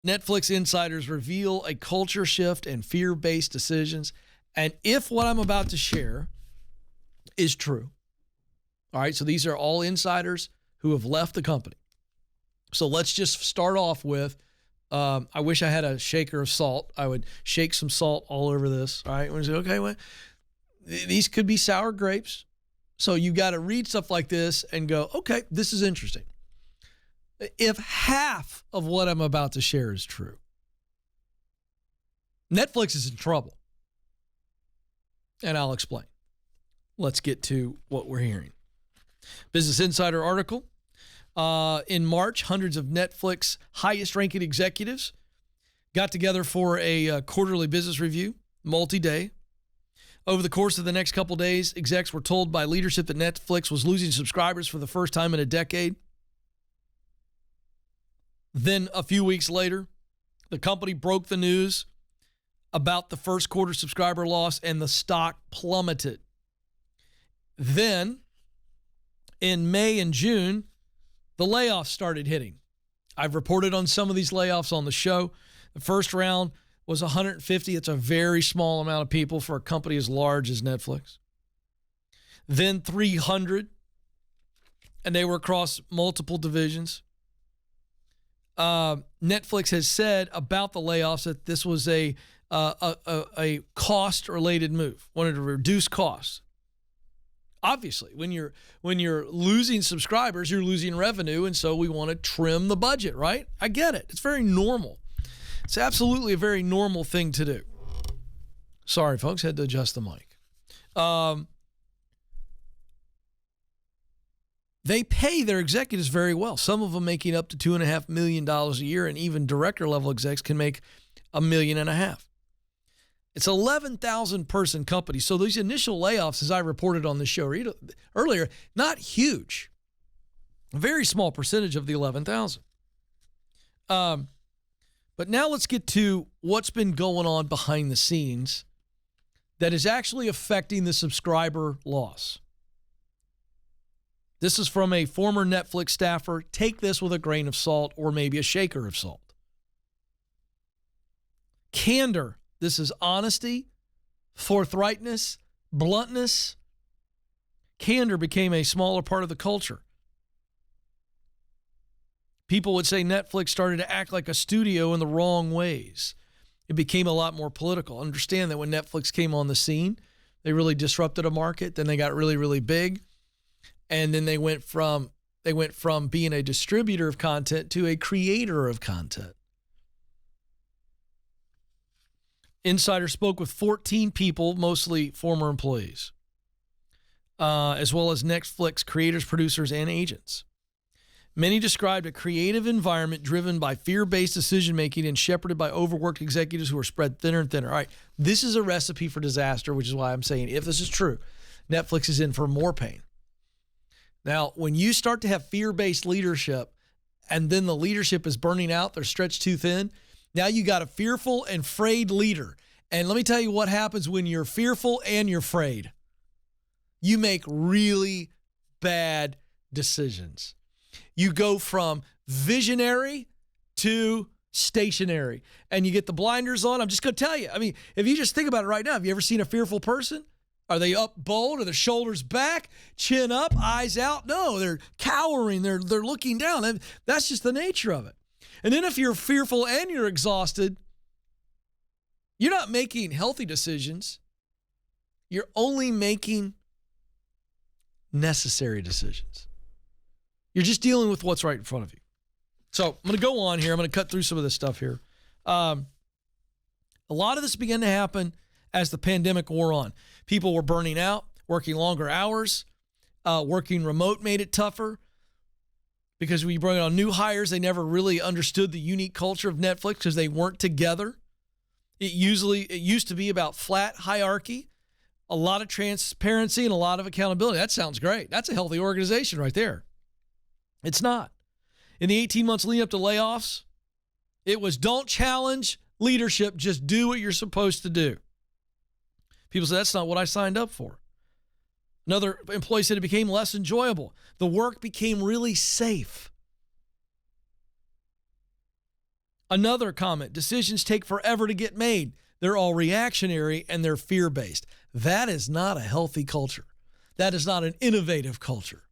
Netflix insiders reveal a culture shift and fear-based decisions. And if what I'm about to share is true, all right, so these are all insiders who have left the company. So let's just start off with, I wish I had a shaker of salt. I would shake some salt all over this, all right? We say, okay, well, these could be sour grapes. So you got to read stuff like this and go, okay, this is interesting. If half of what I'm about to share is true, Netflix is in trouble. And I'll explain. Let's get to what we're hearing. Business Insider article. In March, hundreds of Netflix highest-ranking executives got together for a quarterly business review, multi-day. Over the course of the next couple days, execs were told by leadership that Netflix was losing subscribers for the first time in a decade. Then a few weeks later, the company broke the news about the first quarter subscriber loss, and the stock plummeted. Then, in May and June, the layoffs started hitting. I've reported on some of these layoffs on the show. The first round was 150. It's a very small amount of people for a company as large as Netflix. Then 300, and they were across multiple divisions. Netflix has said about the layoffs that this was a cost-related move, wanted to reduce costs. Obviously, when you're losing subscribers, you're losing revenue, and so we want to trim the budget, right? I get it. It's very normal. It's absolutely a very normal thing to do. Sorry, folks, had to adjust the mic. They pay their executives very well. Some of them making up to $2.5 million a year, and even director-level execs can make $1.5 million. It's an 11,000-person company. So these initial layoffs, as I reported on the show earlier, not huge. A very small percentage of the 11,000. But now let's get to what's been going on behind the scenes that is actually affecting the subscriber loss. This is from a former Netflix staffer. Take this with a grain of salt or maybe a shaker of salt. Candor. This is honesty, forthrightness, bluntness. Candor became a smaller part of the culture. People would say Netflix started to act like a studio in the wrong ways. It became a lot more political. Understand that when Netflix came on the scene, they really disrupted a market. Then they got really, really big. And then they went from being a distributor of content to a creator of content. Insider spoke with 14 people, mostly former employees, as well as Netflix creators, producers, and agents. Many described a creative environment driven by fear-based decision-making and shepherded by overworked executives who are spread thinner and thinner. All right, this is a recipe for disaster, which is why I'm saying if this is true, Netflix is in for more pain. Now, when you start to have fear-based leadership and then the leadership is burning out, they're stretched too thin, now you got a fearful and frayed leader. And let me tell you what happens when you're fearful and you're frayed. You make really bad decisions. You go from visionary to stationary and you get the blinders on. I'm just going to tell you. I mean, if you just think about it right now, have you ever seen a fearful person? Are they up bold? Are their shoulders back, chin up, eyes out? No, they're cowering. They're looking down. And that's just the nature of it. And then if you're fearful and you're exhausted, you're not making healthy decisions. You're only making necessary decisions. You're just dealing with what's right in front of you. So I'm going to go on here. I'm going to cut through some of this stuff here. A lot of this began to happen as the pandemic wore on. People were burning out, working longer hours, working remote made it tougher. Because when you bring on new hires, they never really understood the unique culture of Netflix because they weren't together. It used to be about flat hierarchy, a lot of transparency, and a lot of accountability. That sounds great. That's a healthy organization right there. It's not. In the 18 months leading up to layoffs, it was don't challenge leadership, just do what you're supposed to do. People say, that's not what I signed up for. Another employee said it became less enjoyable. The work became really safe. Another comment, decisions take forever to get made. They're all reactionary and they're fear-based. That is not a healthy culture. That is not an innovative culture.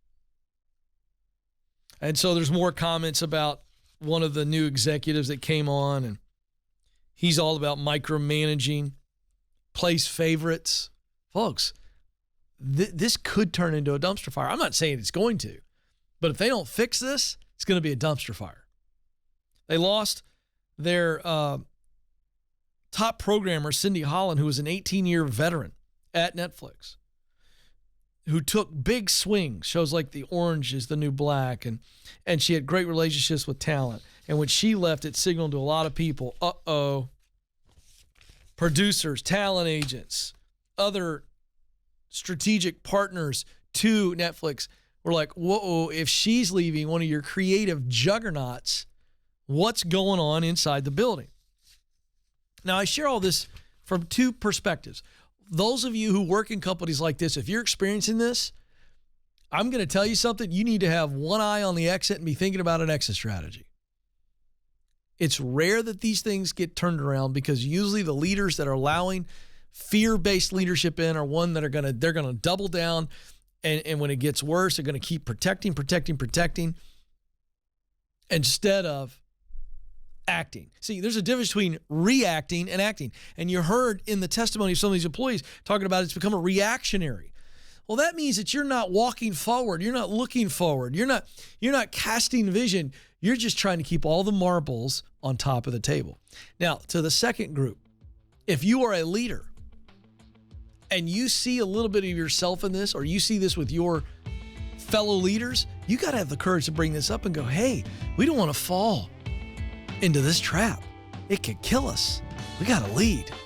And so there's more comments about one of the new executives that came on, and he's all about micromanaging, place favorites. Folks, this could turn into a dumpster fire. I'm not saying it's going to, but if they don't fix this, it's going to be a dumpster fire. They lost their top programmer, Cindy Holland, who was an 18-year veteran at Netflix, who took big swings, shows like The Orange is the New Black, and she had great relationships with talent. And when she left, it signaled to a lot of people, producers, talent agents, other strategic partners to Netflix were like, whoa, if she's leaving one of your creative juggernauts, what's going on inside the building? Now, I share all this from two perspectives. Those of you who work in companies like this, if you're experiencing this, I'm going to tell you something. You need to have one eye on the exit and be thinking about an exit strategy. It's rare that these things get turned around because usually the leaders that are allowing fear-based leadership in are one that they're going to double down, and when it gets worse, they're going to keep protecting instead of acting. See, there's a difference between reacting and acting. And you heard in the testimony of some of these employees talking about it's become a reactionary. Well, that means that you're not walking forward. You're not looking forward. You're not casting vision. You're just trying to keep all the marbles on top of the table. Now, to the second group, if you are a leader and you see a little bit of yourself in this, or you see this with your fellow leaders, you got to have the courage to bring this up and go, hey, we don't want to fall into this trap. It could kill us. We got to lead.